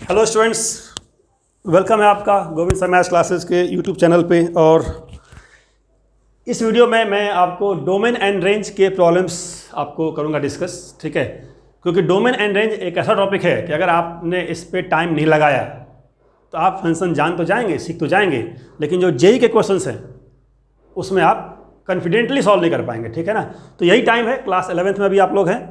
Hello students, welcome है आपका Govind sir maths classes के यूट्यूब चैनल पे। और इस वीडियो में मैं आपको डोमेन एंड रेंज के प्रॉब्लम्स आपको करूंगा डिस्कस, ठीक है। क्योंकि डोमेन एंड रेंज एक ऐसा टॉपिक है कि अगर आपने इस पे टाइम नहीं लगाया तो आप फंक्शन जान तो जाएंगे, सीख तो जाएंगे, लेकिन जो जेई के क्वेश्चंस हैं उसमें आप कॉन्फिडेंटली सॉल्व नहीं कर पाएंगे, ठीक है ना। तो यही टाइम है, क्लास 11th में भी आप लोग हैं,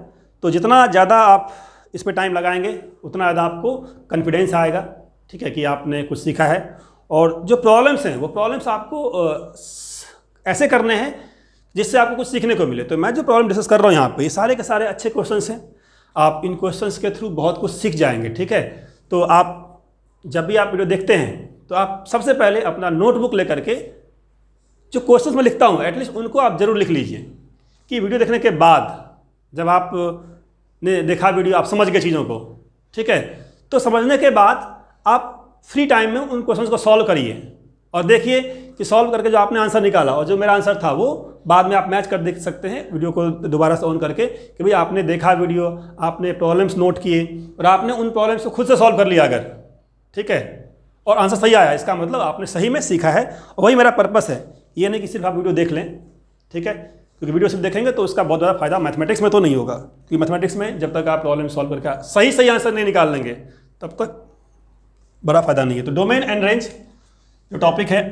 तो जितना ज़्यादा आप इस पे टाइम लगाएंगे उतना ज़्यादा आपको कॉन्फिडेंस आएगा, ठीक है, कि आपने कुछ सीखा है। और जो प्रॉब्लम्स हैं वो प्रॉब्लम्स आपको ऐसे करने हैं जिससे आपको कुछ सीखने को मिले। तो मैं जो प्रॉब्लम डिस्कस कर रहा हूँ यहाँ पे, ये सारे के सारे अच्छे क्वेश्चंस हैं, आप इन क्वेश्चंस के थ्रू बहुत कुछ सीख जाएंगे, ठीक है। तो आप जब भी आप वीडियो देखते हैं तो आप सबसे पहले अपना नोटबुक लेकर के जो क्वेश्चंस मैं लिखता हूँ एटलीस्ट उनको आप ज़रूर लिख लीजिए, कि वीडियो देखने के बाद जब आप ने देखा वीडियो, आप समझ गए चीज़ों को, ठीक है, तो समझने के बाद आप फ्री टाइम में उन क्वेश्चंस को सॉल्व करिए और देखिए कि सॉल्व करके जो आपने आंसर निकाला और जो मेरा आंसर था वो बाद में आप मैच कर देख सकते हैं वीडियो को दोबारा से ऑन करके, कि भाई आपने देखा वीडियो, आपने प्रॉब्लम्स नोट किए और आपने उन प्रॉब्लम्स को खुद से सॉल्व कर लिया अगर, ठीक है, और आंसर सही आया, इसका मतलब आपने सही में सीखा है। और वही मेरा पर्पस है, ये नहीं कि सिर्फ आप वीडियो देख लें, ठीक है, क्योंकि वीडियो सिर्फ देखेंगे तो उसका बहुत ज़्यादा फायदा मैथमेटिक्स में तो नहीं होगा, क्योंकि मैथमेटिक्स में जब तक आप प्रॉब्लम सॉल्व करके सही आंसर नहीं निकाल लेंगे तब तक बड़ा फायदा नहीं है। तो डोमेन एंड रेंज जो टॉपिक है,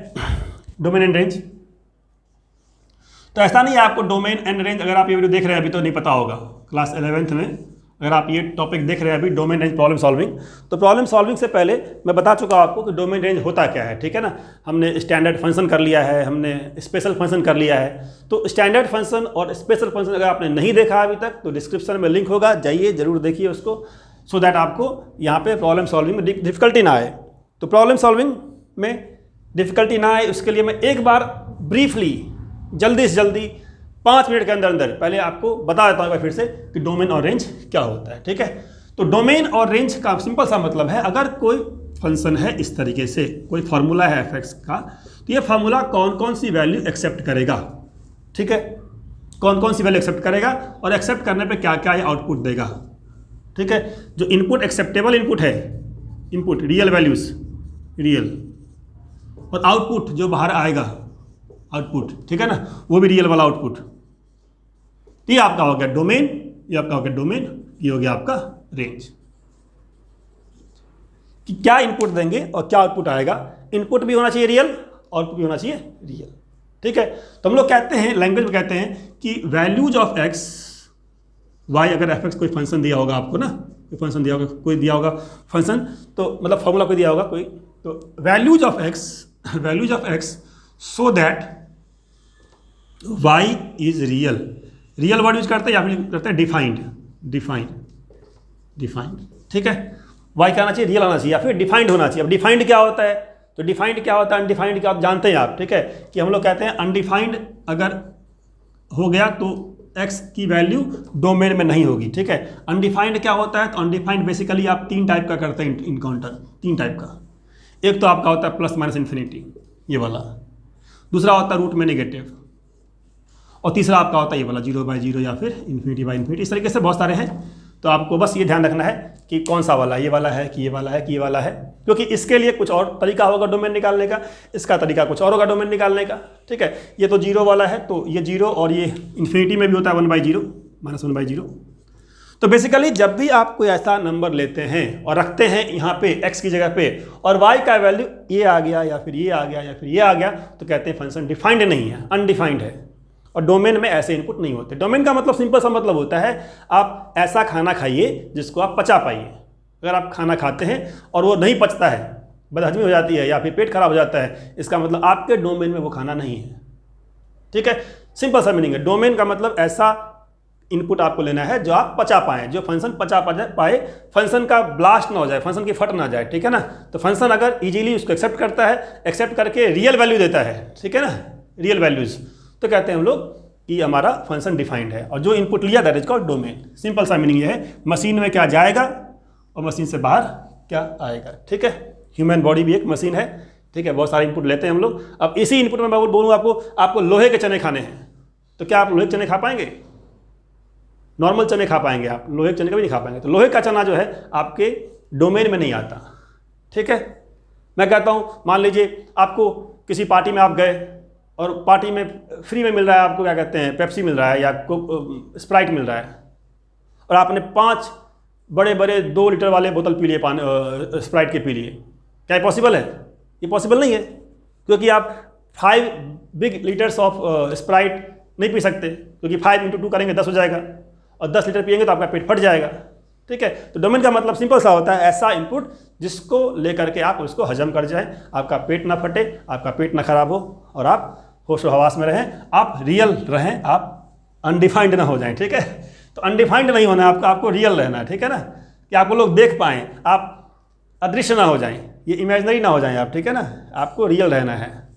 डोमेन एंड रेंज, तो ऐसा नहीं है आपको डोमेन एंड रेंज अगर आप ये वीडियो देख रहे हैं अभी तो नहीं पता होगा। क्लास 11th में अगर आप ये टॉपिक देख रहे हैं अभी, डोमेन रेंज प्रॉब्लम सॉल्विंग, तो प्रॉब्लम सॉल्विंग से पहले मैं बता चुका आपको कि डोमेन रेंज होता क्या है, ठीक है ना। हमने स्टैंडर्ड फंक्शन कर लिया है, हमने स्पेशल फंक्शन कर लिया है। तो स्टैंडर्ड फंक्शन और स्पेशल फंक्शन अगर आपने नहीं देखा अभी तक तो डिस्क्रिप्शन में लिंक होगा, जाइए जरूर देखिए उसको, सो दैट आपको यहाँ पे प्रॉब्लम सॉल्विंग में डिफिकल्टी ना आए। तो प्रॉब्लम सॉल्विंग में डिफिकल्टी ना आए उसके लिए मैं एक बार ब्रीफली जल्दी से जल्दी 5 मिनट के अंदर अंदर पहले आपको बता देता हूँ फिर से कि डोमेन और रेंज क्या होता है, ठीक है। तो डोमेन और रेंज का सिंपल सा मतलब है, अगर कोई फंक्शन है इस तरीके से, कोई फार्मूला है एफ(x) का, तो ये फार्मूला कौन कौन सी वैल्यू एक्सेप्ट करेगा, ठीक है, कौन कौन सी वैल्यू एक्सेप्ट करेगा और एक्सेप्ट करने पे क्या क्या ये आउटपुट देगा, ठीक है। जो इनपुट एक्सेप्टेबल इनपुट है, इनपुट रियल वैल्यूज रियल, और आउटपुट जो बाहर आएगा आउटपुट, ठीक है ना, वो भी रियल वाला आउटपुट। ये आपका हो गया डोमेन, ये आपका हो गया डोमेन, ये हो गया आपका रेंज। कि क्या इनपुट देंगे और क्या आउटपुट आएगा। इनपुट भी होना चाहिए रियल, आउटपुट भी होना चाहिए रियल, ठीक है। तो हम लोग कहते हैं, लैंग्वेज में कहते हैं कि वैल्यूज ऑफ एक्स वाई, अगर एफ(x) कोई फंक्शन दिया होगा आपको ना, कोई फंक्शन दिया होगा, कोई दिया होगा फंक्शन, तो मतलब फॉर्मूला कोई दिया होगा कोई, तो values of X so that Y is real. Real word use करते हैं या फिर करते हैं डिफाइंड, ठीक है। वाई क्या आना चाहिए, रियल आना चाहिए या फिर डिफाइंड होना चाहिए। अब डिफाइंड क्या होता है, तो डिफाइंड क्या होता है, अनडिफाइंड क्या आप जानते हैं आप, ठीक है, कि हम लोग कहते हैं अनडिफाइंड अगर हो गया तो एक्स की वैल्यू डोमेन में नहीं होगी, ठीक है। अनडिफाइंड क्या होता है, तो अनडिफाइंड बेसिकली आप 3 टाइप का करते हैं इनकाउंटर, 3 टाइप का। एक तो आपका होता है प्लस माइनस इन्फिनिटी, ये वाला। दूसरा होता है रूट में नेगेटिव, और तीसरा आपका होता है ये वाला 0/0 या फिर इन्फिनिटी/इन्फिनिटी। इस तरीके से बहुत सारे हैं, तो आपको बस ये ध्यान रखना है कि कौन सा वाला, ये वाला है कि ये वाला है कि ये वाला है, क्योंकि इसके लिए कुछ और तरीका होगा डोमेन निकालने का, इसका तरीका कुछ और होगा डोमेन निकालने का, ठीक है। ये तो 0 वाला है तो ये 0, और ये इन्फिनिटी में भी होता है 1/0 -1/0। तो बेसिकली जब भी आप कोई ऐसा नंबर लेते हैं और रखते हैं यहाँ पे x की जगह पे, और y का वैल्यू ये आ गया या फिर ये आ गया या फिर ये आ गया, तो कहते हैं फंक्शन डिफाइंड नहीं है, अनडिफाइंड है। और डोमेन में ऐसे इनपुट नहीं होते। डोमेन का मतलब सिंपल सा मतलब होता है आप ऐसा खाना खाइए जिसको आप पचा पाइए। अगर आप खाना खाते हैं और वो नहीं पचता है, बदहजमी हो जाती है या फिर पेट खराब हो जाता है, इसका मतलब आपके डोमेन में वो खाना नहीं है, ठीक है। सिंपल सा मीनिंग है। डोमेन का मतलब ऐसा इनपुट आपको लेना है जो आप पचा पाएँ, जो फंक्शन पचा पाए, फंक्शन का ब्लास्ट ना हो जाए, फंक्शन की फट ना जाए, ठीक है ना। तो फंक्शन अगर इजीली उसको एक्सेप्ट करता है, एक्सेप्ट करके रियल वैल्यू देता है, ठीक है ना, रियल वैल्यूज, तो कहते हैं हम लोग कि हमारा फंक्शन डिफाइंड है। और जो इनपुट लिया that is called domain. Simple सा मीनिंग ये है, मशीन में क्या जाएगा और मशीन से बाहर क्या आएगा, ठीक है। ह्यूमन बॉडी भी एक मशीन है, ठीक है, बहुत सारे इनपुट लेते हैं हम लोग। अब इसी इनपुट में मैं बोलूँ आपको लोहे के चने खाने हैं, तो क्या आप लोहे के चने खा पाएंगे? नॉर्मल चने खा पाएंगे आप, लोहे के चने कभी नहीं खा पाएंगे। तो लोहे का चना जो है आपके डोमेन में नहीं आता, ठीक है। मैं कहता हूँ मान लीजिए आपको किसी पार्टी में आप गए और पार्टी में फ्री में मिल रहा है आपको, क्या कहते हैं, पेप्सी मिल रहा है या स्प्राइट मिल रहा है, और आपने 5 बड़े बड़े 2 लीटर वाले बोतल पी लिए, पानी स्प्राइट के पी लिए। क्या ये पॉसिबल है? ये पॉसिबल नहीं है, क्योंकि आप 5 बिग लीटर्स ऑफ स्प्राइट नहीं पी सकते, क्योंकि 5 × 2 करेंगे 10 हो जाएगा, और 10 लीटर पिएंगे तो आपका पेट फट जाएगा। ठीक है। तो डोमेन का मतलब सिंपल सा होता है, ऐसा इनपुट जिसको लेकर के आप उसको हजम कर जाएं, आपका पेट ना फटे, आपका पेट ना खराब हो, और आप होश व हवास में रहें, आप रियल रहें, आप अनडिफाइंड ना हो जाएं। ठीक है। तो अनडिफाइंड नहीं होना है आपको रियल रहना है। ठीक है ना, कि आपको लोग देख पाएँ, आप अदृश्य ना हो जाएं, ये इमेजिनरी ना हो जाएं आप। ठीक है ना, आपको रियल रहना है।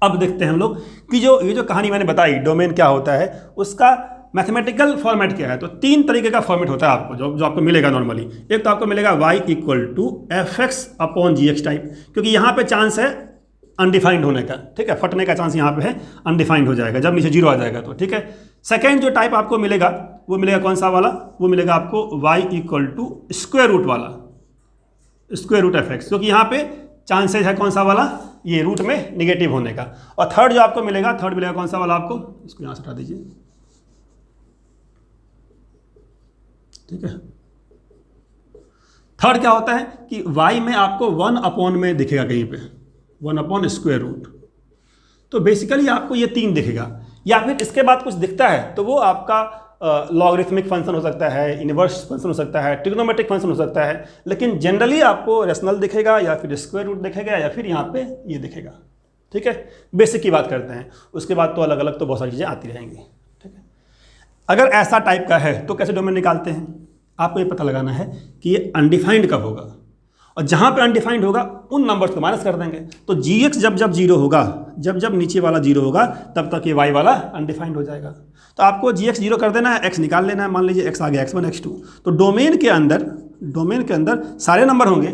अब देखते हैं हम लोग कि ये जो कहानी मैंने बताई डोमेन क्या होता है, उसका मैथमेटिकल फॉर्मेट क्या है। तो 3 तरीके का फॉर्मेट होता है आपको, जो आपको मिलेगा नॉर्मली। एक तो आपको मिलेगा y = fx/gx टाइप, क्योंकि यहाँ पे चांस है अनडिफाइंड होने का। ठीक है, फटने का चांस यहाँ पे है, अनडिफाइंड हो जाएगा जब नीचे 0 आ जाएगा तो। ठीक है। सेकेंड जो टाइप आपको मिलेगा वो मिलेगा कौन सा वाला, वो मिलेगा आपको y = स्क्वायर रूट वाला, स्क्वायर रूट fx, क्योंकि यहाँ पे चांसेज है कौन सा वाला, ये रूट में निगेटिव होने का। और थर्ड जो आपको मिलेगा, थर्ड मिलेगा कौन सा वाला आपको, इसको यहाँ से हटा दीजिए। ठीक है। थर्ड क्या होता है कि y में आपको 1 में दिखेगा कहीं पे, 1/√। तो बेसिकली आपको ये 3 दिखेगा, या फिर इसके बाद कुछ दिखता है तो वो आपका लॉगरिथमिक फंक्शन हो सकता है, इनवर्स फंक्शन हो सकता है, ट्रिग्नोमेट्रिक फंक्शन हो सकता है, लेकिन जनरली आपको रेशनल दिखेगा, या फिर स्क्वायर रूट दिखेगा, या फिर यहाँ पे ये दिखेगा। ठीक है, बेसिक की बात करते हैं, उसके बाद तो अलग अलग तो बहुत सारी चीज़ें आती रहेंगी। ठीक है। अगर ऐसा टाइप का है तो कैसे डोमेन निकालते हैं, आपको ये पता लगाना है कि ये अनडिफाइंड कब होगा, और जहाँ पे अनडिफाइंड होगा उन नंबर्स को माइनस कर देंगे। तो gx जब 0 होगा, जब नीचे वाला 0 होगा, तब तक ये y वाला अनडिफाइंड हो जाएगा। तो आपको gx 0 कर देना है, x निकाल लेना है। मान लीजिए x आ गया, x1 x2, तो डोमेन के अंदर सारे नंबर होंगे,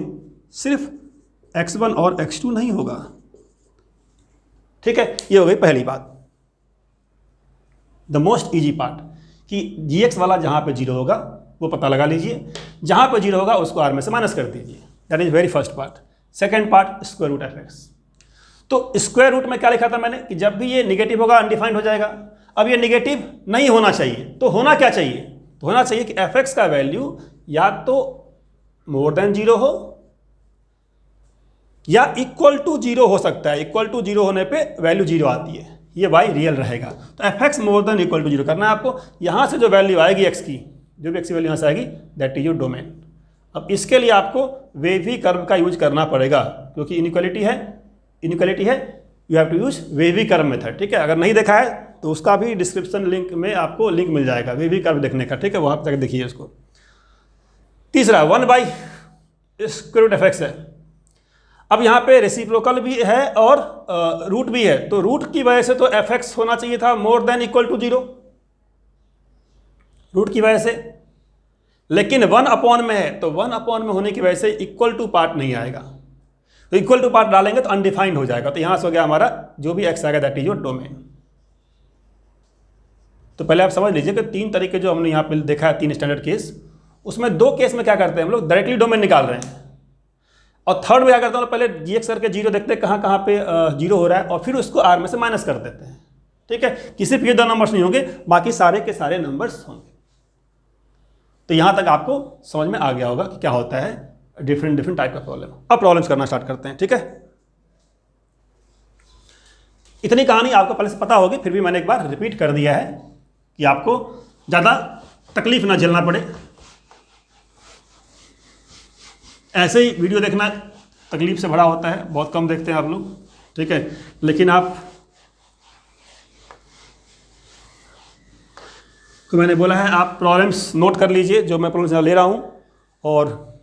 सिर्फ x1 और x2 नहीं होगा। ठीक है, ये हो गई पहली बात, द मोस्ट ईजी पार्ट, कि gx वाला जहाँ पे 0 होगा वो पता लगा लीजिए, जहाँ पे 0 होगा उसको r में से माइनस कर दीजिए। That is very first part. Second part, square root fx। तो स्क्वायर रूट में क्या लिखा था मैंने, कि जब भी ये निगेटिव होगा अनडिफाइंड हो जाएगा। अब ये निगेटिव नहीं होना चाहिए, तो होना क्या चाहिए, तो होना चाहिए कि fx का वैल्यू या तो मोर देन 0 हो या इक्वल टू 0 हो सकता है। इक्वल टू 0 होने पे वैल्यू 0 आती है, ये y रियल रहेगा। तो fx more than equal to 0 करना है आपको। यहाँ से जो वैल्यू आएगी x की, जो भी x की वैल्यू यहाँ से आएगी, दैट इज योर डोमेन। अब इसके लिए आपको वेवी कर्व का यूज करना पड़ेगा, क्योंकि इनइक्वालिटी है, you have to use wavy curve method. ठीक है, अगर नहीं देखा है तो उसका भी डिस्क्रिप्शन लिंक में आपको लिंक मिल जाएगा वेवी कर्व देखने का। ठीक है, वहाँ पर जाकर देखिए उसको। तीसरा 1/√f(x) है। अब यहाँ पे रेसिप्रोकल भी है और रूट भी है, तो रूट की वजह से तो fx होना चाहिए था more than equal to 0, root की वजह से, लेकिन 1 में है, तो 1 में होने की वजह से इक्वल टू पार्ट नहीं आएगा। तो इक्वल टू पार्ट डालेंगे तो अनडिफाइंड हो जाएगा। तो यहाँ से हो गया हमारा जो भी x आएगा दैट इज योर डोमेन। तो पहले आप समझ लीजिए कि 3 तरीके जो हमने यहाँ पे देखा है, 3 स्टैंडर्ड केस, उसमें 2 केस में क्या करते हैं हम लोग, डायरेक्टली डोमेन निकाल रहे हैं, और थर्ड में क्या करते हैं, पहले gx करके 0 देखते हैं कहाँ पे 0 हो रहा है, और फिर उसको r में से माइनस कर देते हैं। ठीक है, किसी भी 2 नंबर्स नहीं होंगे, बाकी सारे के सारे नंबर्स होंगे। तो यहाँ तक आपको समझ में आ गया होगा कि क्या होता है डिफरेंट टाइप का प्रॉब्लम। अब प्रॉब्लम्स करना स्टार्ट करते हैं। ठीक है, इतनी कहानी आपको पहले से पता होगी, फिर भी मैंने एक बार रिपीट कर दिया है कि आपको ज़्यादा तकलीफ ना झेलना पड़े। ऐसे ही वीडियो देखना तकलीफ से भरा होता है, बहुत कम देखते हैं आप लोग। ठीक है, लेकिन आप तो मैंने बोला है आप प्रॉब्लम्स नोट कर लीजिए जो मैं प्रॉब्लम्स ले रहा हूँ, और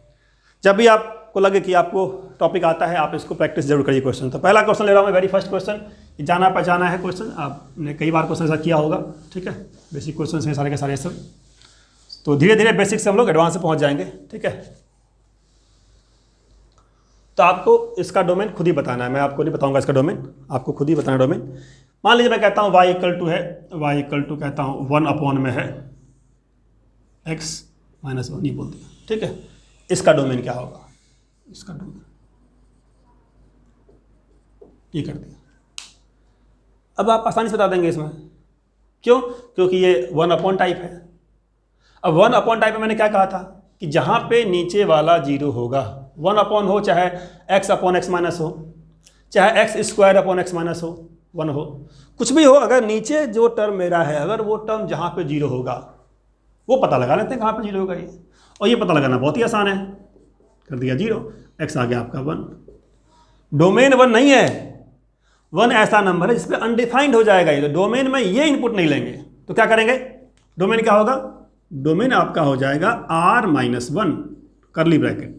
जब भी आपको लगे कि आपको टॉपिक आता है आप इसको प्रैक्टिस जरूर करिए। क्वेश्चन तो पहला क्वेश्चन ले रहा हूँ मैं, वेरी फर्स्ट क्वेश्चन, जाना पहचाना है क्वेश्चन, आपने कई बार क्वेश्चन ऐसा किया होगा। ठीक है, बेसिक क्वेश्चन हैं सारे के सारे सब, तो धीरे धीरे बेसिक से हम लोग एडवांस से पहुँच जाएंगे। ठीक है, तो आपको इसका डोमेन खुद ही बताना है, मैं आपको नहीं बताऊँगा इसका डोमेन, आपको खुद ही बताना डोमेन। मान लीजिए मैं कहता हूँ y = कहता हूँ 1 में है x - 1, ये बोल दिया। ठीक है, इसका डोमेन क्या होगा, इसका डोमेन ये कर दिया। अब आप आसानी से बता देंगे इसमें, क्यों? क्योंकि ये 1 टाइप है। अब 1 टाइप में मैंने क्या कहा था कि जहाँ पे नीचे वाला 0 होगा, 1 हो चाहे x/x माइनस हो, चाहे x² x माइनस हो, 1 हो, कुछ भी हो, अगर नीचे जो टर्म मेरा है अगर वो टर्म जहाँ पे 0 होगा वो पता लगा लेते हैं कहाँ पे 0 होगा ये, और ये पता लगाना बहुत ही आसान है। कर दिया 0, x आ गया आपका 1। डोमेन 1 नहीं है, 1 ऐसा नंबर है जिसपे अनडिफाइंड हो जाएगा ये, तो डोमेन में ये इनपुट नहीं लेंगे तो क्या करेंगे? डोमेन क्या होगा? डोमेन आपका हो जाएगा r-1 करली ब्रैकेट।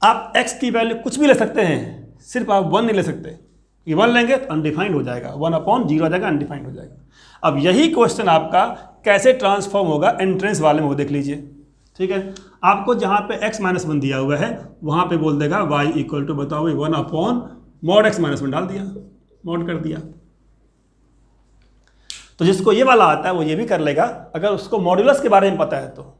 आप x की वैल्यू कुछ भी ले सकते हैं, सिर्फ आप 1 नहीं ले सकते। ये 1 लेंगे तो अनडिफाइंड हो जाएगा, 1/0 आ जाएगा, अनडिफाइंड हो जाएगा। अब यही क्वेश्चन आपका कैसे ट्रांसफॉर्म होगा एंट्रेंस वाले में, वो देख लीजिए। ठीक है, आपको जहाँ पे x-1 दिया हुआ है वहाँ पे बोल देगा y = बताओ 1/mod x-1 डाल दिया, मॉड कर दिया। तो जिसको ये वाला आता है वो ये भी कर लेगा, अगर उसको मॉड्यूलस के बारे में पता है तो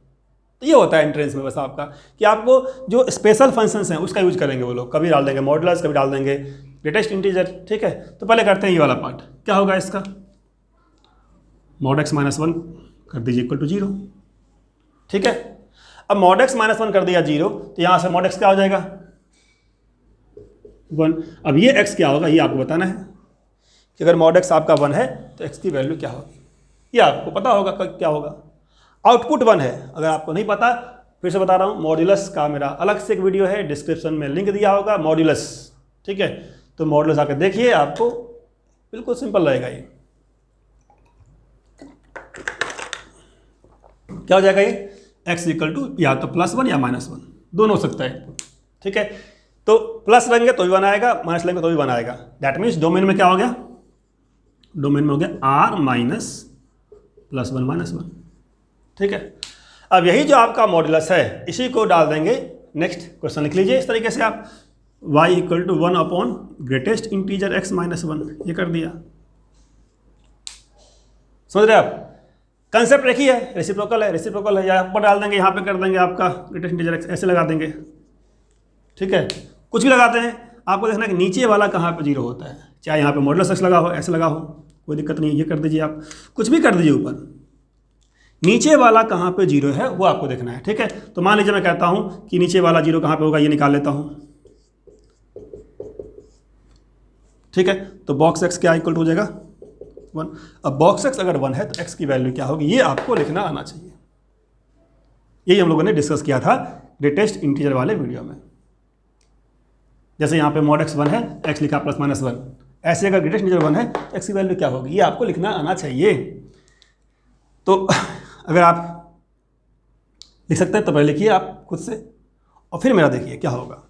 ये होता है एंट्रेंस में बस आपका, कि आपको जो स्पेशल फंक्शंस हैं उसका यूज करेंगे वो लोग, कभी डाल देंगे मॉड्यूलस, कभी डाल देंगे ग्रेटेस्ट इंटीजर। ठीक है, तो पहले करते हैं ये वाला पार्ट। क्या होगा इसका? mod x-1 कर दीजिए =0। ठीक है, अब mod x-1 कर दिया 0 तो यहाँ से mod x क्या हो जाएगा? 1। अब ये x क्या होगा ये आपको बताना है कि अगर mod x आपका 1 है तो x की वैल्यू क्या होगी, ये आपको पता होगा क्या होगा। आउटपुट 1 है, अगर आपको नहीं पता फिर से बता रहा हूँ, मॉड्यूलस का मेरा अलग से एक वीडियो है, डिस्क्रिप्शन में लिंक दिया होगा, मॉड्यूलस। ठीक है, तो मॉड्यूलस आकर देखिए, आपको बिल्कुल सिंपल रहेगा। ये क्या हो जाएगा? ये x = या तो +1 या -1 दोनों हो सकता है। ठीक है, तो प्लस लेंगे तो भी 1 आएगा, माइनस लेंगे तो भी 1 आएगा। दैट मीन्स डोमेन में क्या हो गया? डोमेन में हो गया r +1 -1। ठीक है, अब यही जो आपका मॉड्यूलस है इसी को डाल देंगे। नेक्स्ट क्वेश्चन लिख लीजिए इस तरीके से आप, y = 1/ग्रेटेस्ट इंटीजर x-1, ये कर दिया। समझ रहे आप? कंसेप्ट एक ही है, रेसिप्रोकल है, रेसिप्रोकल है, या ऊपर डाल देंगे, यहाँ पे कर देंगे आपका ग्रेटेस्ट इंटीजर x, ऐसे लगा देंगे। ठीक है, कुछ भी लगाते हैं, आपको देखना कि नीचे वाला कहाँ पे 0 होता है, चाहे यहाँ पे मॉड्यूलस x लगा हो, ऐसे लगा हो, कोई दिक्कत नहीं है। ये कर दीजिए, आप कुछ भी कर दीजिए, ऊपर नीचे वाला कहाँ पे 0 है वो आपको देखना है। ठीक है, तो मान लीजिए मैं कहता हूँ कि नीचे वाला 0 कहाँ पे होगा, ये निकाल लेता हूँ। ठीक है, तो बॉक्स x क्या इक्वल हो जाएगा 1। अब बॉक्स x अगर 1 है तो x की वैल्यू क्या होगी ये आपको लिखना आना चाहिए। यही हम लोगों ने डिस्कस किया था ग्रेटेस्ट इंटीजर वाले वीडियो में। जैसे यहाँ पे mod x 1 है, x लिखा +-1, ऐसे अगर ग्रेटेस्ट इंटीजर 1 है तो x की वैल्यू क्या होगी ये आपको लिखना आना चाहिए। तो अगर आप लिख सकते हैं तो पहले लिखिए आप खुद से, और फिर मेरा देखिए क्या होगा।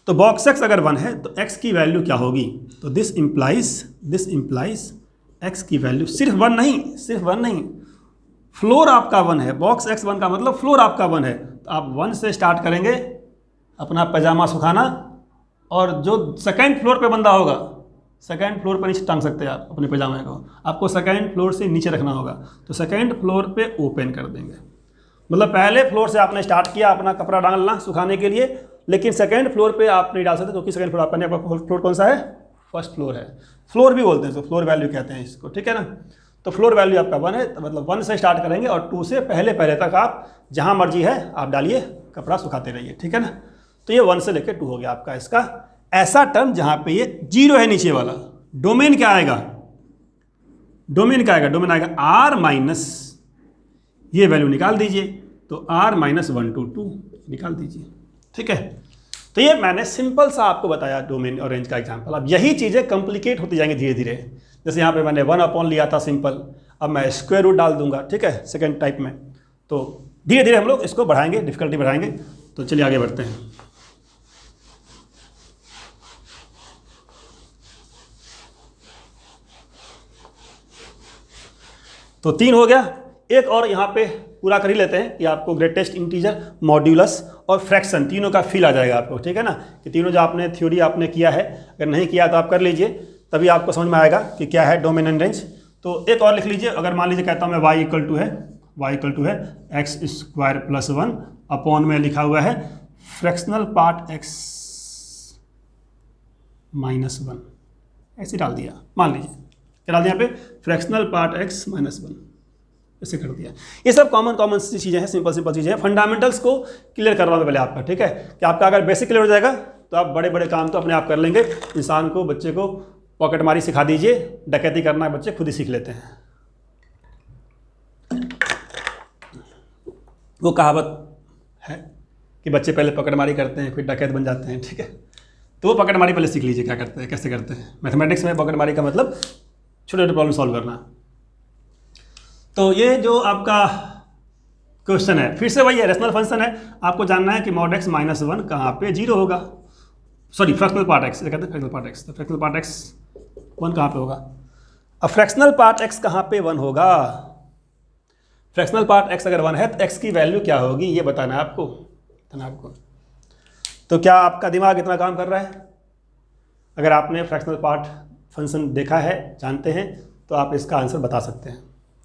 तो बॉक्स x अगर 1 है तो x की वैल्यू क्या होगी? तो दिस इम्प्लाइज x की वैल्यू सिर्फ 1 नहीं, फ्लोर आपका 1 है। बॉक्स x 1 का मतलब फ्लोर आपका 1 है, तो आप 1 से स्टार्ट करेंगे अपना पैजामा सुखाना, और जो सेकंड फ्लोर पे बंदा होगा, सेकंड फ्लोर पर नीचे टांग सकते हैं आप अपने पैजामे को, आपको सेकंड फ्लोर से नीचे रखना होगा, तो सेकंड फ्लोर पे ओपन कर देंगे। मतलब पहले फ्लोर से आपने स्टार्ट किया अपना कपड़ा डालना सुखाने के लिए, लेकिन सेकंड फ्लोर पे आप नहीं डाल सकते क्योंकि सेकंड फ्लोर आपका फ्लोर कौन सा है? फर्स्ट फ्लोर है। फ्लोर भी बोलते हैं, तो फ्लोर वैल्यू कहते हैं इसको। ठीक है ना, तो फ्लोर वैल्यू आपका 1 है, तो मतलब 1 से स्टार्ट करेंगे और 2 से पहले तक आप जहाँ मर्जी है आप डालिए, कपड़ा सुखाते रहिए। ठीक है ना, तो ये 1 से लेकर 2 हो गया आपका इसका ऐसा टर्म जहाँ पे ये 0 है नीचे वाला। डोमेन क्या आएगा? डोमेन आएगा r- ये वैल्यू निकाल दीजिए, तो r-1 to 2 निकाल दीजिए। ठीक है, तो ये मैंने सिंपल सा आपको बताया डोमेन और रेंज का एग्जांपल। अब यही चीज़ें कॉम्प्लिकेट होती जाएंगी धीरे धीरे। जैसे यहाँ पे मैंने 1 लिया था सिंपल, अब मैं स्क्वायर रूट डाल दूंगा। ठीक है, सेकेंड टाइप में, तो धीरे धीरे हम लोग इसको बढ़ाएंगे, डिफिकल्टी बढ़ाएंगे। तो चलिए आगे बढ़ते हैं। तो 3 हो गया, एक और यहाँ पे पूरा कर ही लेते हैं कि आपको ग्रेटेस्ट इंटीजर, मॉड्यूलस और फ्रैक्शन तीनों का फील आ जाएगा आपको। ठीक है ना, कि तीनों जो आपने थ्योरी आपने किया है, अगर नहीं किया तो आप कर लीजिए, तभी आपको समझ में आएगा कि क्या है डोमेन एंड रेंज। तो एक और लिख लीजिए, अगर मान लीजिए कहता हूँ मैं y = है x² + 1 अपॉन में लिखा हुआ है फ्रैक्शनल पार्ट x -1 ऐसे डाल दिया, मान लीजिए क्या डाल दिया यहाँ पे, फ्रैक्शनल पार्ट x -1 ऐसे कर दिया। ये सब कॉमन सी चीज़ें हैं, सिंपल चीज़ें हैं। फंडामेंटल्स को क्लियर करवा दो पहले आपका, ठीक है, कि आपका अगर बेसिक क्लियर हो जाएगा तो आप बड़े बड़े काम तो अपने आप कर लेंगे। इंसान को, बच्चे को पॉकेटमारी सिखा दीजिए, डकैती करना बच्चे खुद ही सीख लेते हैं। वो कहावत है कि बच्चे पहले पॉकेटमारी करते हैं फिर डकैत बन जाते हैं, ठीक है। तो वो पॉकेटमारी पहले सीख लीजिए क्या करते हैं, कैसे करते हैं। मैथमेटिक्स में पॉकेटमारी का मतलब छोटे छोटे प्रॉब्लम सॉल्व करना। तो ये जो आपका क्वेश्चन है फिर से वही है, रेशनल फंक्शन है। आपको जानना है कि mod x -1 कहाँ पे 0 होगा, सॉरी फ्रैक्शनल पार्ट x, कहते हैं फ्रैक्शनल पार्ट x, तो फ्रैक्शनल पार्ट x 1 कहाँ पे होगा। अब फ्रैक्शनल पार्ट x कहाँ पे 1 होगा, फ्रैक्शनल पार्ट x अगर 1 है तो x की वैल्यू क्या होगी ये बताना है आपको, तो क्या आपका दिमाग इतना काम कर रहा है? अगर आपने फ्रैक्शनल पार्ट फंक्शन देखा है, जानते हैं, तो आप इसका आंसर बता सकते हैं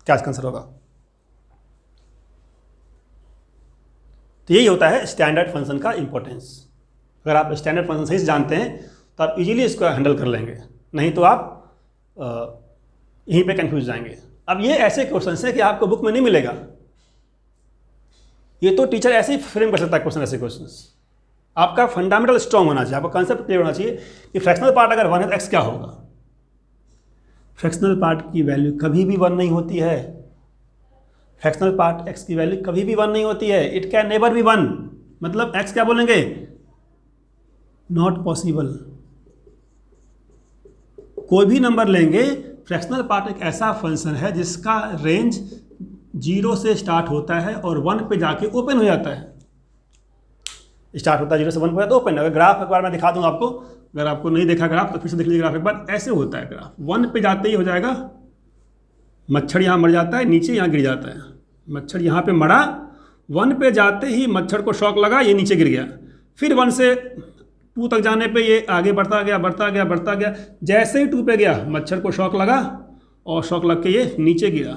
क्या इसका आंसर होगा। तो यही होता है स्टैंडर्ड फंक्शन का इंपॉर्टेंस। अगर आप स्टैंडर्ड फंक्शन सही से जानते हैं तो आप इजीली इसको हैंडल कर लेंगे, नहीं तो आप यहीं पे कंफ्यूज जाएंगे। अब ये ऐसे क्वेश्चन हैं कि आपको बुक में नहीं मिलेगा, ये तो टीचर ऐसे ही फ्रेम कर सकता है क्वेश्चन। ऐसे क्वेश्चंस आपका फंडामेंटल स्ट्रांग होना चाहिए, आपका कॉन्सेप्ट क्लियर होना चाहिए कि फ्रैक्शनल पार्ट अगर 1 है तो x क्या होगा। फ्रैक्शनल पार्ट की वैल्यू कभी भी 1 नहीं होती है, फ्रैक्शनल पार्ट x की वैल्यू कभी भी 1 नहीं होती है, इट कैन नेवर बी 1, मतलब x क्या बोलेंगे, नॉट पॉसिबल। कोई भी नंबर लेंगे, फ्रैक्शनल पार्ट एक ऐसा फंक्शन है जिसका रेंज 0 से स्टार्ट होता है और 1 पे जाके ओपन हो जाता है। स्टार्ट होता है 0 से 1 पे तो ओपन। अगर ग्राफ एक बार मैं दिखा दूँ आपको, अगर आपको नहीं देखा ग्राफ तो फिर से देख लीजिए ग्राफ एक बार। ऐसे होता है ग्राफ, 1 पे जाते ही हो जाएगा, मच्छर यहाँ मर जाता है, नीचे यहाँ गिर जाता है, मच्छर यहाँ पे मरा, 1 पे जाते ही मच्छर को शॉक लगा, ये नीचे गिर गया, फिर 1 से 2 तक जाने पे ये आगे बढ़ता गया। जैसे ही 2 पे गया मच्छर को शॉक लगा और शॉक लग के ये नीचे गिरा,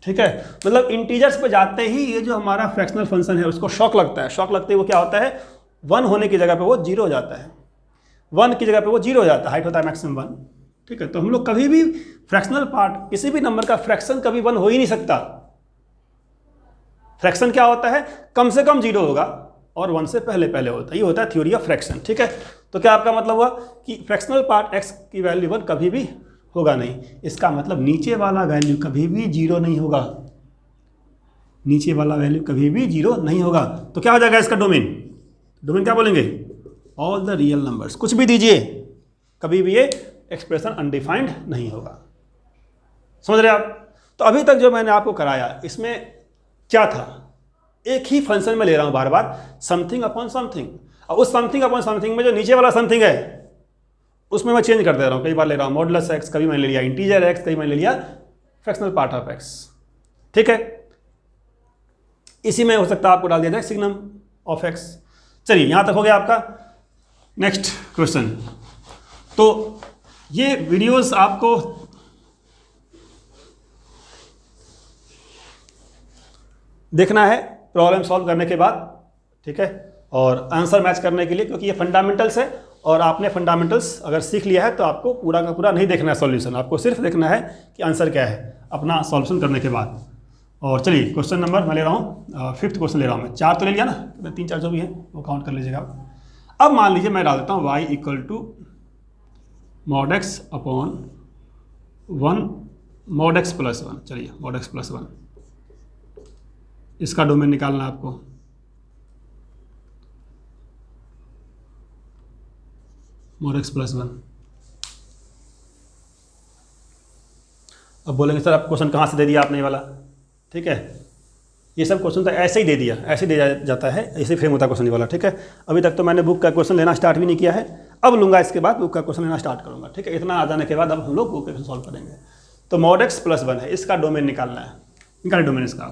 ठीक है। मतलब इंटीजर्स पे जाते ही ये जो हमारा फ्रैक्शनल फंक्शन है उसको शॉक लगता है, शॉक लगते ही वो क्या होता है, 1 होने की जगह पे वो 0 हो जाता है, 1 की जगह पे वो 0 हो जाता है, हाइट होता है मैक्सिमम 1, ठीक है। तो हम लोग कभी भी फ्रैक्शनल पार्ट किसी भी नंबर का फ्रैक्शन कभी 1 हो ही नहीं सकता। फ्रैक्शन क्या होता है, कम से कम 0 होगा और 1 से पहले होता है, ये होता है थ्योरी ऑफ फ्रैक्शन, ठीक है। तो क्या आपका मतलब हुआ कि फ्रैक्शनल पार्ट x की वैल्यू 1 कभी भी होगा नहीं, इसका मतलब नीचे वाला वैल्यू कभी भी 0 नहीं होगा, नीचे वाला वैल्यू कभी भी 0 नहीं होगा। तो क्या हो जाएगा इसका डोमेन, डोमेन क्या बोलेंगे, ऑल द रियल नंबर्स, कुछ भी दीजिए कभी भी ये एक्सप्रेशन अनडिफाइंड नहीं होगा। समझ रहे आप। तो अभी तक जो मैंने आपको कराया इसमें क्या था, एक ही फंक्शन में ले रहा हूं बार बार, समथिंग अपॉन समथिंग, और उस समथिंग अपॉन समथिंग में जो नीचे वाला समथिंग है उसमें मैं चेंज कर दे रहा हूं, कई बार ले रहा हूं मॉडुलस x, कभी मैंने ले लिया इंटीजर x, कभी मैंने ले लिया फ्रैक्शनल पार्ट ऑफ x, ठीक है। इसी में हो सकता है आपको डाल दिया जाए सिग्नम ऑफ x। चलिए यहां तक हो गया आपका। नेक्स्ट क्वेश्चन, तो ये वीडियोस आपको देखना है प्रॉब्लम सॉल्व करने के बाद, ठीक है, और आंसर मैच करने के लिए, क्योंकि ये फंडामेंटल्स है और आपने फंडामेंटल्स अगर सीख लिया है तो आपको पूरा का पूरा नहीं देखना है सॉल्यूशन, आपको सिर्फ देखना है कि आंसर क्या है अपना सॉल्यूशन करने के बाद। और चलिए क्वेश्चन नंबर मैं ले रहा हूँ, 5th क्वेश्चन ले रहा हूँ मैं, 4 तो ले लिया ना, 3-4 जो भी है वो काउंट कर लीजिएगा आप। अब मान लीजिए मैं डाल देता हूँ y = mod x upon 1 mod x + 1, चलिए mod x + 1, इसका डोमेन निकालना है आपको। mod x + 1। अब बोलेंगे सर आप क्वेश्चन कहाँ से दे दिया आपने ये वाला, ठीक है। ये सब क्वेश्चन तो ऐसे ही दे दिया, ऐसे ही दे जाता है, ऐसे फ्रेम होता है क्वेश्चन ये वाला, ठीक है। अभी तक तो मैंने बुक का क्वेश्चन लेना स्टार्ट भी नहीं किया है, अब लूँगा इसके बाद बुक का क्वेश्चन लेना स्टार्ट करूँगा, ठीक है। इतना आ जाने के बाद अब हम लोग बुक का क्वेश्चन सॉल्व करेंगे। तो mod x + 1 है, इसका डोमेन निकालना है, निकालिए डोमेन इसका।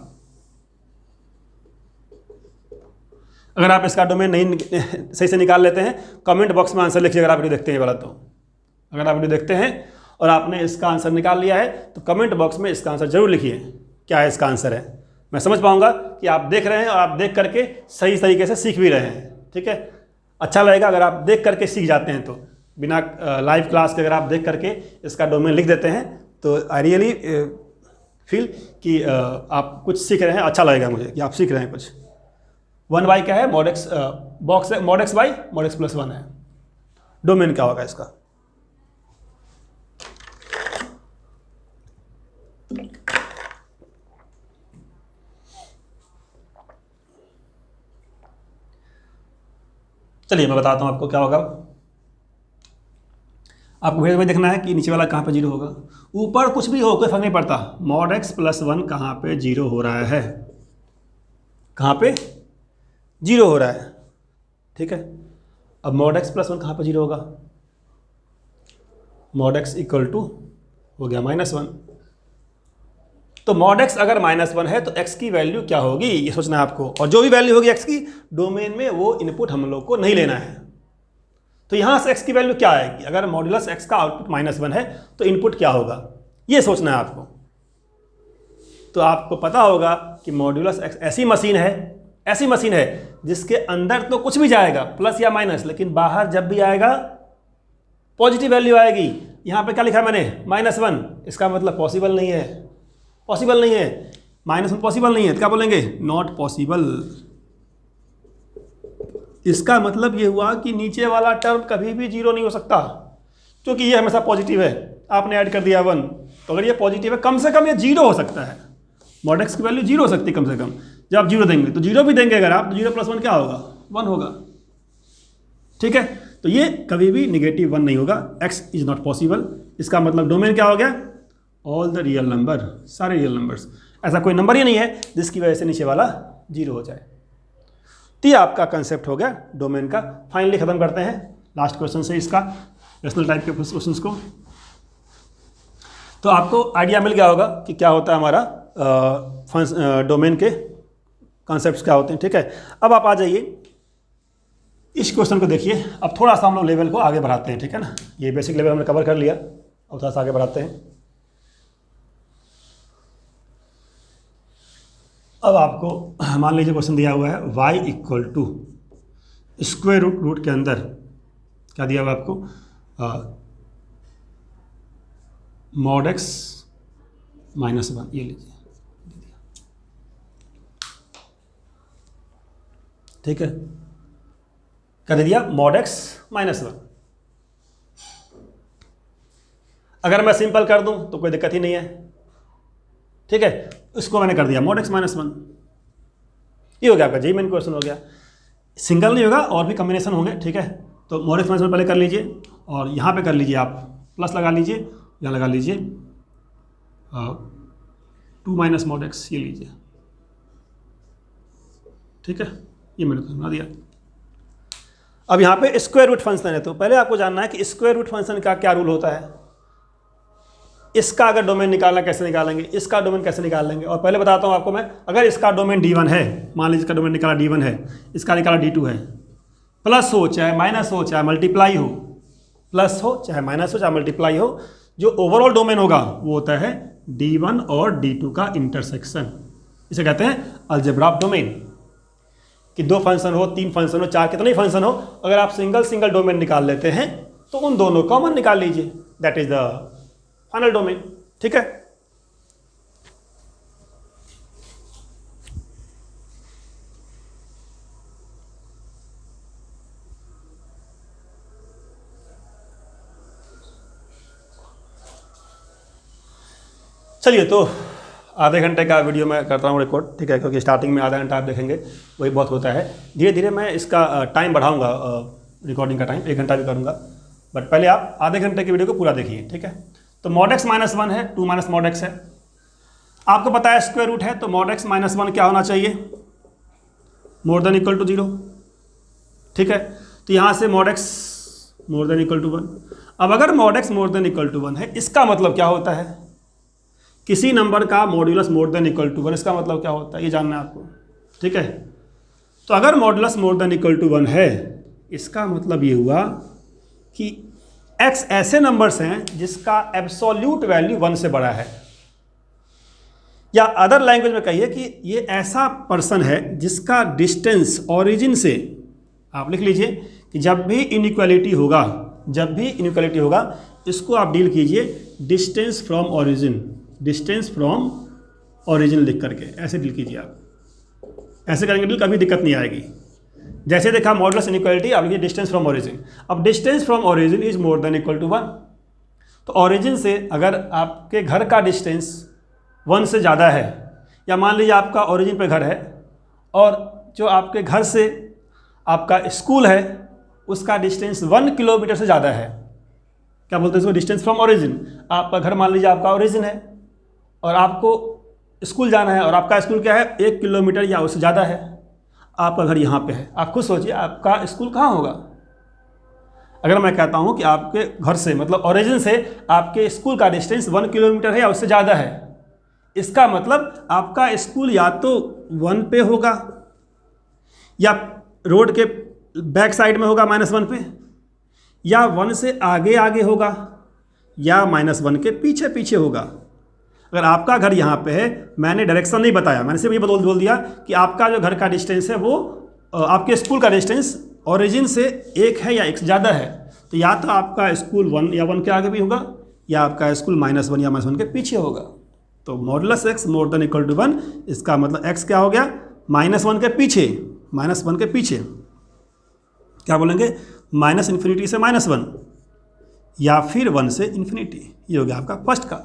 अगर आप इसका डोमेन नहीं सही से निकाल लेते हैं कमेंट बॉक्स में आंसर लिखिए, अगर आप वीडियो देखते हैं वाला तो। अगर आप वीडियो देखते हैं और आपने इसका आंसर निकाल लिया है तो कमेंट बॉक्स में इसका आंसर जरूर लिखिए, क्या है इसका आंसर है। मैं समझ पाऊंगा कि आप देख रहे हैं और आप देख करके सही तरीके से सीख भी रहे हैं। ठीक है, अच्छा लगेगा अगर आप देख करके सीख जाते हैं, तो बिना लाइव क्लास के अगर आप देख करके इसका डोमेन लिख देते हैं तो आई रियली फील कि आप कुछ सीख रहे हैं, अच्छा लगेगा मुझे कि आप सीख रहे हैं कुछ। 1y क्या है, mod x बॉक्स है, mod x y mod x + 1 है। डोमेन क्या होगा इसका? चलिए मैं बताता हूं आपको क्या होगा। आपको भेद में देखना है कि नीचे वाला कहाँ पे 0 होगा। ऊपर कुछ भी हो कोई फर्क नहीं पड़ता, mod x + 1 कहाँ पे 0 हो रहा है, कहाँ पे 0 हो रहा है। ठीक है, अब mod x + 1 कहाँ पे 0 होगा, mod x = हो गया -1। तो mod x अगर -1 है तो x की वैल्यू क्या होगी ये सोचना है आपको, और जो भी वैल्यू होगी x की डोमेन में वो इनपुट हम लोग को नहीं लेना है। तो यहाँ से x की वैल्यू क्या आएगी, अगर मॉड्यूलस x का आउटपुट -1 है तो इनपुट क्या होगा ये सोचना है आपको। तो आपको पता होगा कि मॉड्यूलस x ऐसी मशीन है जिसके अंदर तो कुछ भी जाएगा प्लस या माइनस, लेकिन बाहर जब भी आएगा पॉजिटिव वैल्यू आएगी। यहाँ पे क्या लिखा है मैंने, -1, इसका मतलब पॉसिबल नहीं है, -1 पॉसिबल नहीं है, तो क्या बोलेंगे, नॉट पॉसिबल। इसका मतलब ये हुआ कि नीचे वाला टर्म कभी भी 0 नहीं हो सकता, क्योंकि ये हमेशा पॉजिटिव है। आपने ऐड कर दिया 1, तो अगर ये पॉजिटिव है कम से कम ये 0 हो सकता है, mod x की वैल्यू 0 हो सकती है कम से कम। जब आप 0 देंगे तो 0 भी देंगे अगर आप, तो 0 + 1 क्या होगा, 1 होगा। ठीक है, तो ये कभी भी -1 नहीं होगा, x इज नॉट पॉसिबल। इसका मतलब डोमेन क्या हो गया, ऑल द रियल नंबर, सारे रियल नंबर्स। ऐसा कोई नंबर ही नहीं है जिसकी वजह से नीचे वाला 0 हो जाए। तो ये आपका कंसेप्ट हो गया डोमेन का। फाइनली खत्म करते हैं लास्ट क्वेश्चन से इसका, रेशनल टाइप के क्वेश्चंस को। तो आपको आइडिया मिल गया होगा कि क्या होता है हमारा डोमेन के कॉन्सेप्ट्स क्या होते हैं। ठीक है, अब आप आ जाइए इस क्वेश्चन को देखिए। अब थोड़ा सा हम लोग लेवल को आगे बढ़ाते हैं, ठीक है ना। ये बेसिक लेवल हमने कवर कर लिया, अब थोड़ा सा आगे बढ़ाते हैं। अब आपको मान लीजिए क्वेश्चन दिया हुआ है y = स्क्वायर रूट के अंदर क्या दिया हुआ है आपको, mod x -1, ये लीजिए, ठीक है, कर दिया mod x -1। अगर मैं सिंपल कर दूं तो कोई दिक्कत ही नहीं है, ठीक है। इसको मैंने कर दिया mod x -1, ये हो गया आपका जी मेन क्वेश्चन हो गया। सिंगल नहीं होगा, और भी कॉम्बिनेशन होंगे, ठीक है। तो mod x -1 पहले कर लीजिए, और यहाँ पे कर लीजिए, आप प्लस लगा लीजिए, यहाँ लगा लीजिए 2 - mod x, ये लीजिए, ठीक है। ये मैंने बना दिया। अब यहाँ पे स्क्वायर रूट फंक्शन है, तो पहले आपको जानना है कि स्क्वायर रूट फंक्शन का क्या रूल होता है। इसका अगर डोमेन निकालना कैसे निकालेंगे, इसका डोमेन कैसे निकाल लेंगे। और पहले बताता हूँ आपको मैं, अगर इसका डोमेन D1 है, मान लीजिए इसका डोमेन निकाला D1 है, इसका निकाला D2 है, प्लस हो चाहे माइनस हो चाहे मल्टीप्लाई हो, प्लस हो चाहे माइनस हो चाहे मल्टीप्लाई हो, जो ओवरऑल डोमेन होगा वो होता है D1 और D2 का इंटरसेक्शन। इसे कहते हैं अलजेब्रा ऑफ डोमेन। कि 2 फंक्शन हो, 3 फंक्शन हो, 4 कितने फंक्शन हो, अगर आप सिंगल डोमेन निकाल लेते हैं तो उन दोनों कॉमन निकाल लीजिए, that is the final domain, ठीक है। चलिए, तो आधे घंटे का वीडियो मैं करता हूँ रिकॉर्ड, ठीक है, क्योंकि स्टार्टिंग में आधा घंटा आप देखेंगे वही बहुत होता है। धीरे धीरे मैं इसका टाइम बढ़ाऊंगा, रिकॉर्डिंग का टाइम 1 घंटा भी करूंगा, बट पहले आप आधे घंटे की वीडियो को पूरा देखिए, ठीक है। तो mod x -1 है, 2 - mod x है। आपको पता है स्क्वायर रूट है, तो mod x -1 क्या होना चाहिए, > 0, ठीक है। तो यहाँ से mod x > 1। अब अगर mod x > 1 है, इसका मतलब क्या होता है, किसी नंबर का मॉड्यूलस > 1, इसका मतलब क्या होता है ये जानना है आपको, ठीक है। तो अगर मॉड्यूलस > 1 है, इसका मतलब ये हुआ कि x ऐसे नंबर्स हैं जिसका एब्सोल्यूट वैल्यू 1 से बड़ा है। या अदर लैंग्वेज में कहिए कि ये ऐसा पर्सन है जिसका डिस्टेंस ओरिजिन से, आप लिख लीजिए कि जब भी इनइक्वालिटी होगा इसको आप डील कीजिए डिस्टेंस फ्रॉम ओरिजिन लिख करके ऐसे डील कीजिए। आप ऐसे करेंगे डील, कभी दिक्कत नहीं आएगी। जैसे देखा मॉडुलस इनइक्वालिटी, आप लिखिए डिस्टेंस फ्रॉम ओरिजिन। अब distance from origin is more than equal to 1, तो ओरिजिन से अगर आपके घर का डिस्टेंस 1 से ज़्यादा है, या मान लीजिए आपका ओरिजिन पे घर है और जो आपके घर से आपका स्कूल है उसका डिस्टेंस 1 किलोमीटर से ज़्यादा है, क्या बोलते हैं इसको, डिस्टेंस फ्रॉम ओरिजिन। आपका घर मान लीजिए आपका ओरिजिन है और आपको स्कूल जाना है और आपका स्कूल क्या है 1 किलोमीटर या उससे ज़्यादा है, आपका घर यहाँ पे है। आप खुद सोचिए आपका स्कूल कहाँ होगा। अगर मैं कहता हूँ कि आपके घर से मतलब ओरिजिन से आपके स्कूल का डिस्टेंस 1 किलोमीटर है या उससे ज़्यादा है, इसका मतलब आपका स्कूल या तो 1 पे होगा या रोड के बैक साइड में होगा -1 पे, या 1 से आगे होगा या -1 के पीछे होगा। अगर आपका घर यहाँ पे है, मैंने डायरेक्शन नहीं बताया, मैंने सिर्फ ये बोल दिया कि आपका जो घर का डिस्टेंस है वो आपके स्कूल का डिस्टेंस ओरिजिन से 1 है या 1 से ज़्यादा है, तो या तो आपका स्कूल 1 या 1 के आगे भी होगा या आपका स्कूल -1 या -1 के पीछे होगा। तो modulus x more than equal to 1, इसका मतलब x क्या हो गया, -1 के पीछे, क्या बोलेंगे, -∞ से -1 या फिर 1 से ∞। ये हो गया आपका फर्स्ट का।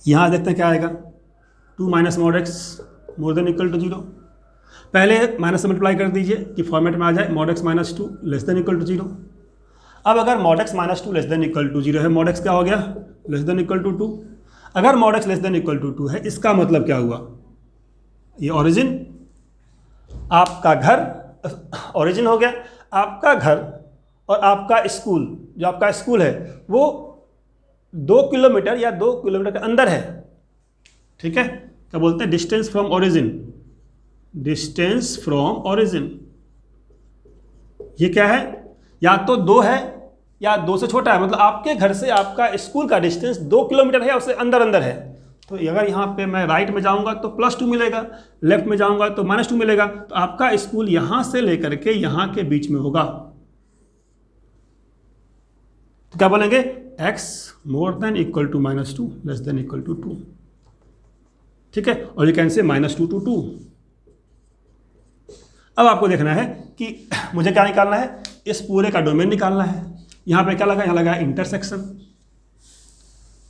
यहाँ देखते हैं क्या आएगा, 2 - mod x more than equal to 0। पहले माइनस से मल्टीप्लाई कर दीजिए कि फॉर्मेट में आ जाए mod x - 2 less than equal to 0। अब अगर mod x - 2 less than equal to 0 है, mod x क्या हो गया, लेस देन इक्वल टू 2। अगर mod x less than equal to 2 है, इसका मतलब क्या हुआ, ये ओरिजिन, आपका घर ओरिजिन हो गया, आपका घर और आपका स्कूल, जो आपका स्कूल है वो 2 किलोमीटर या 2 किलोमीटर के अंदर है, ठीक है। क्या बोलते हैं, डिस्टेंस फ्रॉम ओरिजिन। ये क्या है, या तो 2 है या 2 से छोटा है, मतलब आपके घर से आपका स्कूल का डिस्टेंस 2 किलोमीटर है या उससे अंदर है। तो अगर यहाँ पे मैं राइट में जाऊँगा तो +2 मिलेगा, लेफ्ट में जाऊँगा तो -2 मिलेगा, तो आपका स्कूल यहाँ से लेकर के यहाँ के बीच में होगा। तो क्या बोलेंगे, x more than equal to -2 less than equal to 2, ठीक है। और यू कैन से -2 to 2। अब आपको देखना है कि मुझे क्या निकालना है, इस पूरे का डोमेन निकालना है। यहाँ पे क्या लगा, यहाँ लगा इंटरसेक्शन।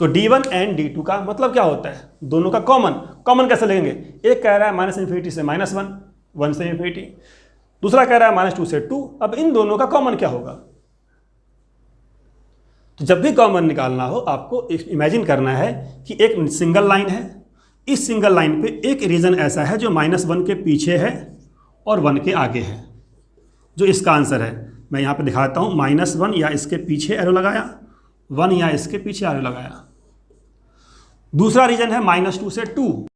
तो D1 एंड D2 का मतलब क्या होता है, दोनों का कॉमन कैसे लेंगे, एक कह रहा है -∞ से -1, 1 से ∞, दूसरा कह रहा है -2 से 2। अब इन दोनों का कॉमन क्या होगा, तो जब भी कॉमन निकालना हो आपको इमेजिन करना है कि एक सिंगल लाइन है, इस सिंगल लाइन पे एक रीजन ऐसा है जो -1 के पीछे है और 1 के आगे है, जो इसका आंसर है। मैं यहाँ पे दिखाता हूँ, -1 या इसके पीछे एरो लगाया, 1 या इसके पीछे एरो लगाया। दूसरा रीजन है -2 से 2।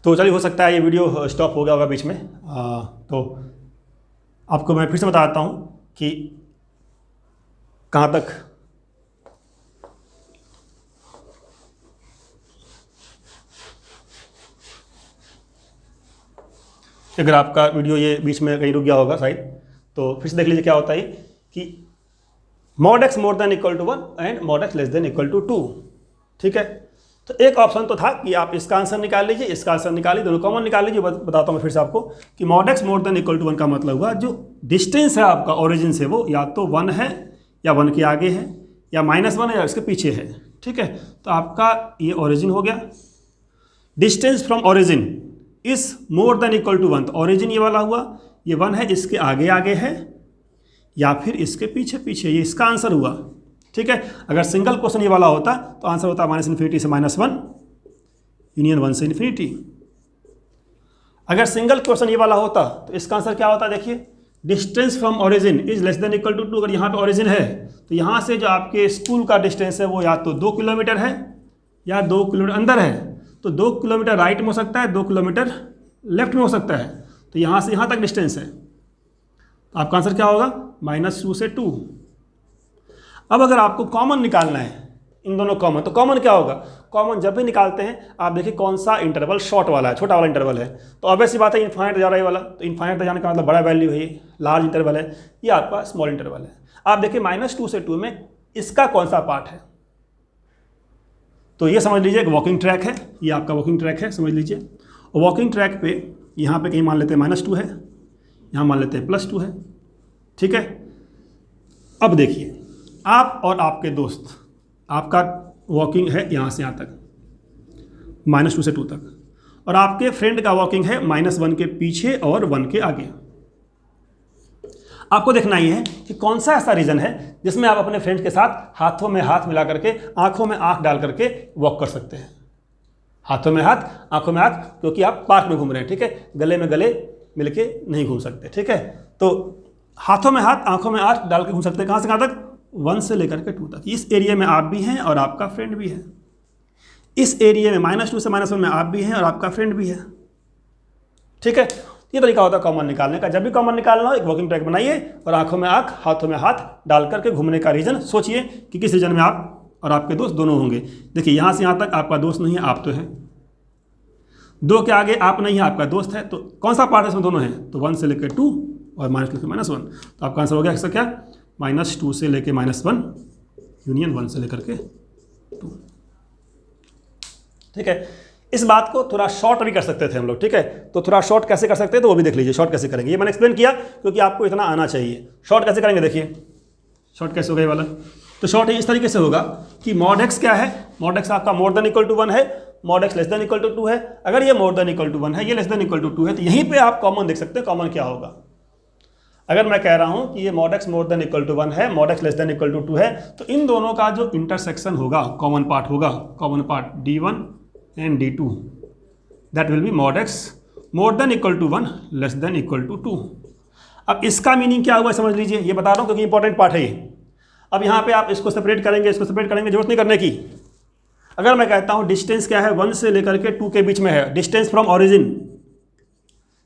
तो चलिए हो सकता है ये वीडियो स्टॉप हो गया होगा बीच में, तो आपको मैं फिर से बताता हूँ कि कहाँ तक अगर आपका वीडियो ये बीच में कहीं रुक गया होगा शायद, तो फिर से देख लीजिए क्या होता है कि mod x more than equal to 1 and mod x less than equal to 2, ठीक है। तो एक ऑप्शन तो था कि आप इसका आंसर निकाल लीजिए, इसका आंसर निकाल लीजिए, दोनों कॉमन निकाल लीजिए। बताता हूँ मैं फिर से आपको कि mod x more than equal to 1 का मतलब हुआ जो डिस्टेंस है आपका ओरिजिन से वो या तो 1 है या 1 के आगे है या -1 है या इसके पीछे है, ठीक है। तो आपका ये ओरिजिन हो गया। Distance from origin is more than equal to 1, तो ओरिजिन ये वाला हुआ, ये 1 है, इसके आगे है या फिर इसके पीछे, ये इसका आंसर हुआ, ठीक है। अगर सिंगल क्वेश्चन ये वाला होता तो आंसर होता -∞ से -1 यूनियन 1 से ∞। अगर सिंगल क्वेश्चन ये वाला होता तो इसका आंसर क्या होता, देखिए distance from origin is less than equal to 2। अगर यहाँ पे ओरिजिन है तो यहाँ से जो आपके स्कूल का डिस्टेंस है वो या तो 2 किलोमीटर है या 2 किलोमीटर अंदर है। तो 2 किलोमीटर राइट में हो सकता है, 2 किलोमीटर लेफ्ट में हो सकता है। तो यहाँ से यहाँ तक डिस्टेंस है, तो आपका आंसर क्या होगा, -2 से 2। अब अगर आपको कॉमन निकालना है इन दोनों कॉमन, तो कॉमन क्या होगा, कॉमन जब भी निकालते हैं आप देखिए कौन सा इंटरवल शॉर्ट वाला है, छोटा वाला इंटरवल है, तो ऑब्वियस सी बात है इन्फाइनाइट जा रहा है वाला, तो इन्फाइनाइट जाने का मतलब बड़ा वैल्यू है, ये लार्ज इंटरवल है, ये आपका स्मॉल इंटरवल है। आप देखिए -2 से 2 में इसका कौन सा पार्ट है, तो ये समझ लीजिए एक वॉकिंग ट्रैक है, ये आपका वॉकिंग ट्रैक है समझ लीजिए। और वॉकिंग ट्रैक पे यहाँ पे कहीं मान लेते हैं -2 है, यहाँ मान लेते हैं +2 है, ठीक है। अब देखिए आप और आपके दोस्त, आपका वॉकिंग है यहाँ से यहाँ तक -2 से 2 तक, और आपके फ्रेंड का वॉकिंग है -1 के पीछे और 1 के आगे। आपको देखना ही है कि कौन सा ऐसा रीजन है जिसमें आप अपने फ्रेंड के साथ हाथों में हाथ मिला करके, आंखों में आंख डाल करके वॉक कर सकते हैं। हाथों में हाथ, आंखों में आंख, क्योंकि आप पार्क में घूम रहे हैं, ठीक है, गले में गले मिलके नहीं घूम सकते, ठीक है। तो हाथों में हाथ, आंखों में आंख डाल के घूम सकते हैं, कहाँ से कहाँ तक, 1 से लेकर के 2 तक। इस एरिया में आप भी हैं और आपका फ्रेंड भी है। इस एरिया में -2 से -1 में आप भी हैं और आपका फ्रेंड भी है, ठीक है। ये तरीका होता है कॉमन निकालने का। जब भी कॉमन निकालना हो एक वॉकिंग ट्रैक बनाइए और आंखों में आंख, हाथों में हाथ डाल करके घूमने का रीजन सोचिए कि किस रीजन में आप और आपके दोस्त दोनों होंगे। देखिए यहाँ से यहाँ तक आपका दोस्त नहीं है, आप तो हैं, 2 के आगे आप नहीं है, आपका दोस्त है, तो कौन सा पार्ट इसमें दोनों हैं, तो 1 से लेकर 2 और -2 से -1, तो आपका आंसर हो गया इसका क्या, -2 से लेकर -1 यूनियन 1 से लेकर के 2, ठीक है। इस बात को थोड़ा शॉर्ट भी कर सकते थे हम लोग, ठीक है, तो थोड़ा शॉर्ट कैसे कर सकते हैं तो वो भी देख लीजिए, शॉर्ट कैसे करेंगे, ये मैंने एक्सप्लेन किया क्योंकि आपको इतना आना चाहिए। शॉर्ट कैसे करेंगे, देखिए शॉर्ट कैसे होगा ये वाला, तो शॉर्ट इस तरीके से होगा कि mod x क्या है, mod x आपका मोर देन इक्वल टू 1 है, mod x less than equal to 2 है। अगर ये मोर देन इक्वल टू 1 है, ये लेस देन इक्वल टू 2 है, तो यहीं पे आप कॉमन देख सकते हैं, कॉमन क्या होगा। अगर मैं कह रहा हूं कि ये mod x more than equal to 1 है, mod x less than equal to 2 है, तो इन दोनों का जो इंटरसेक्शन होगा, कॉमन पार्ट होगा, common part d1 and d2, that will be mod x more than equal to 1 less than equal to 2। अब इसका मीनिंग क्या हुआ समझ लीजिए, ये बता रहा हूँ क्योंकि इंपॉर्टेंट पार्ट है ये। अब यहाँ पे आप इसको सेपरेट करेंगे, इसको सेपरेट करेंगे, जरूरत नहीं करने की। अगर मैं कहता हूँ डिस्टेंस क्या है, 1 से लेकर के 2 के बीच में है, डिस्टेंस फ्रॉम ऑरिजिन,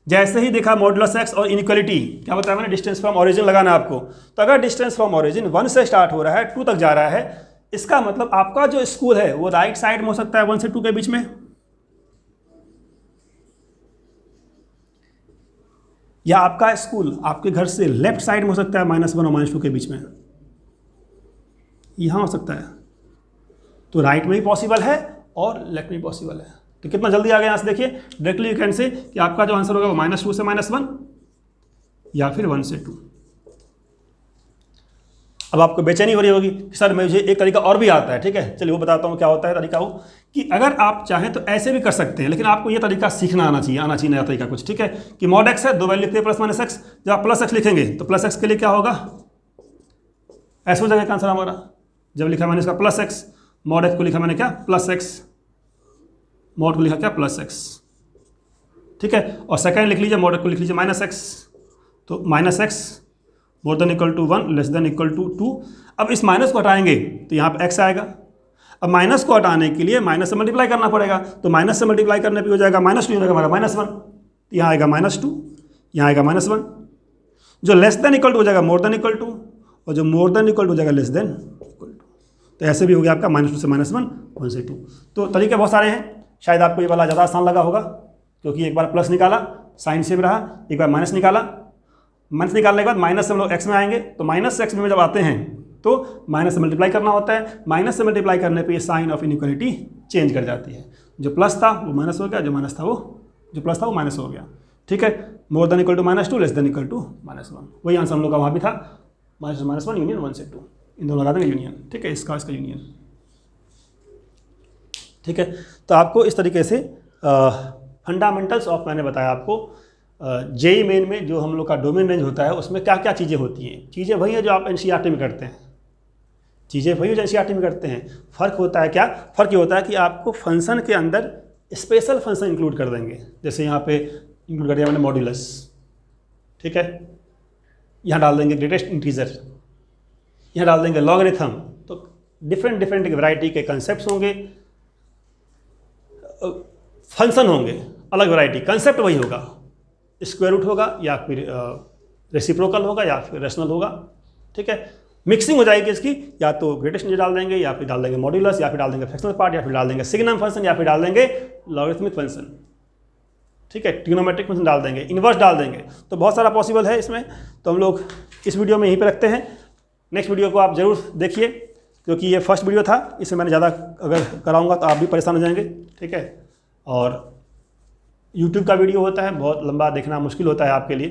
जैसे ही देखा मॉडुलस एक्स और इनइक्वालिटी, क्या बताया मैंने, डिस्टेंस फ्रॉम ऑरिजिन लगाना है आपको। तो अगर डिस्टेंस फ्रॉम ऑरिजिन 1 से स्टार्ट हो रहा है, 2 तक जा रहा है, इसका मतलब आपका जो स्कूल है वो राइट साइड में हो सकता है 1 से 2 के बीच में, या आपका स्कूल आपके घर से लेफ्ट साइड में हो सकता है -1 और -2 के बीच में, यहाँ हो सकता है। तो राइट में भी पॉसिबल है और लेफ्ट में भी पॉसिबल है। तो कितना जल्दी आ गया यहाँ से देखिए, डायरेक्टली यू कैन से कि आपका जो आंसर होगा वो -2 से -1 या फिर 1 से 2। अब आपको बेचैनी हो रही होगी कि सर मुझे एक तरीका और भी आता है, ठीक है, चलिए वो बताता हूँ क्या होता है तरीका। वो कि अगर आप चाहें तो ऐसे भी कर सकते हैं, लेकिन आपको ये तरीका सीखना आना चाहिए नया तरीका कुछ, ठीक है, कि mod x है, 2 वैल्यू लिखते हैं +-x, जब आप +x लिखेंगे तो +x के लिए क्या होगा, ऐसे हो जाएगा आंसर हमारा। जब लिखा मैंने इसका +x, mod x को लिखा मैंने क्या +x, mod को लिखा क्या +x, ठीक है। और सेकेंड लिख लीजिए, mod को लिख लीजिए -x, तो -x more than equal to 1 less than equal to 2। अब इस माइनस को हटाएंगे तो यहाँ पे x आएगा। अब माइनस को हटाने के लिए माइनस से मल्टीप्लाई करना पड़ेगा, तो माइनस से मल्टीप्लाई करने पे हो जाएगा -2, हो जाएगा हमारा -1, यहाँ आएगा -2, यहाँ आएगा -1, जो लेस देन इक्वल टू हो जाएगा मोर देन इक्वल टू, और जो मोर देन इक्वल टू हो जाएगा लेस देन इक्वल टू। तो ऐसे भी हो गया आपका -2 से -1, 1 से 2। तो तरीके बहुत सारे हैं, शायद आपको ये वाला ज़्यादा आसान लगा होगा क्योंकि एक बार प्लस निकाला साइन सेम रहा, एक बार माइनस निकाला, माइनस निकालने के बाद माइनस से हम लोग एक्स में आएंगे, तो माइनस से एक्स में जब आते हैं तो माइनस से मल्टीप्लाई करना होता है। माइनस से मल्टीप्लाई करने पे ये साइन ऑफ इनइक्वालिटी चेंज कर जाती है, जो प्लस था वो माइनस हो गया, जो माइनस था वो जो प्लस था वो माइनस हो गया, ठीक है। More than equal to -2 less than equal to -1, वही आंसर हम लोग का वहाँ भी था, -1 यूनियन 1 से 2, इन दोनों लगा देंगे यूनियन, ठीक है, इसका यूनियन, ठीक है। तो आपको इस तरीके से फंडामेंटल्स ऑफ, मैंने बताया आपको जेई मेन में जो हम लोग का डोमेन रेंज होता है उसमें क्या क्या चीज़ें होती हैं। चीज़ें वही है जो आप एनसीईआरटी में करते हैं, चीज़ें वही है जो एनसीईआरटी में करते हैं। फ़र्क होता है क्या, फ़र्क ये होता है कि आपको फंक्शन के अंदर स्पेशल फंक्शन इंक्लूड कर देंगे। जैसे यहाँ पे इंक्लूड कर दिया मैंने मॉड्यूलस, ठीक है, यहाँ डाल देंगे ग्रेटेस्ट इंटीजर, यहाँ डाल देंगे लॉगरिथम। तो डिफरेंट डिफरेंट वैरायटी के कंसेप्ट होंगे, फंक्शन होंगे अलग वैरायटी, कंसेप्ट वही होगा, स्क्वायर रूट होगा या फिर रेसिप्रोकल होगा या फिर रेशनल होगा, ठीक है। मिक्सिंग हो जाएगी इसकी, या तो ग्रेटेस्ट इंटीजर डाल देंगे, या फिर डाल देंगे मॉड्यूलस, या फिर डाल देंगे फ्रैक्शनल पार्ट, या फिर डाल देंगे सिग्नम फंक्शन, या फिर डाल देंगे लॉगरिथमिक फंक्शन, ठीक है, ट्रिग्नोमेट्रिक फंक्शन डाल देंगे, इन्वर्स डाल देंगे। तो बहुत सारा पॉसिबल है इसमें। तो हम लोग इस वीडियो में यहीं पे रखते हैं। नेक्स्ट वीडियो को आप ज़रूर देखिए, क्योंकि ये फर्स्ट वीडियो था, इसमें मैंने ज़्यादा अगर कराऊंगा तो आप भी परेशान हो जाएंगे, ठीक है। और यूट्यूब का वीडियो होता है, बहुत लंबा देखना मुश्किल होता है आपके लिए,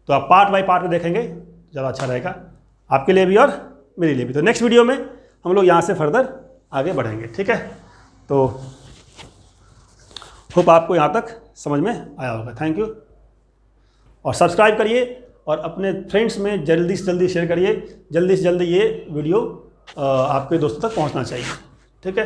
तो आप पार्ट बाय पार्ट में देखेंगे, ज़्यादा अच्छा रहेगा आपके लिए भी और मेरे लिए भी। तो नेक्स्ट वीडियो में हम लोग यहाँ से फर्दर आगे बढ़ेंगे, ठीक है। तो होप आपको यहाँ तक समझ में आया होगा। थैंक यू, और सब्सक्राइब करिए और अपने फ्रेंड्स में जल्दी से जल्दी शेयर करिए, जल्दी से जल्दी ये वीडियो आपके दोस्तों तक पहुँचना चाहिए, ठीक है।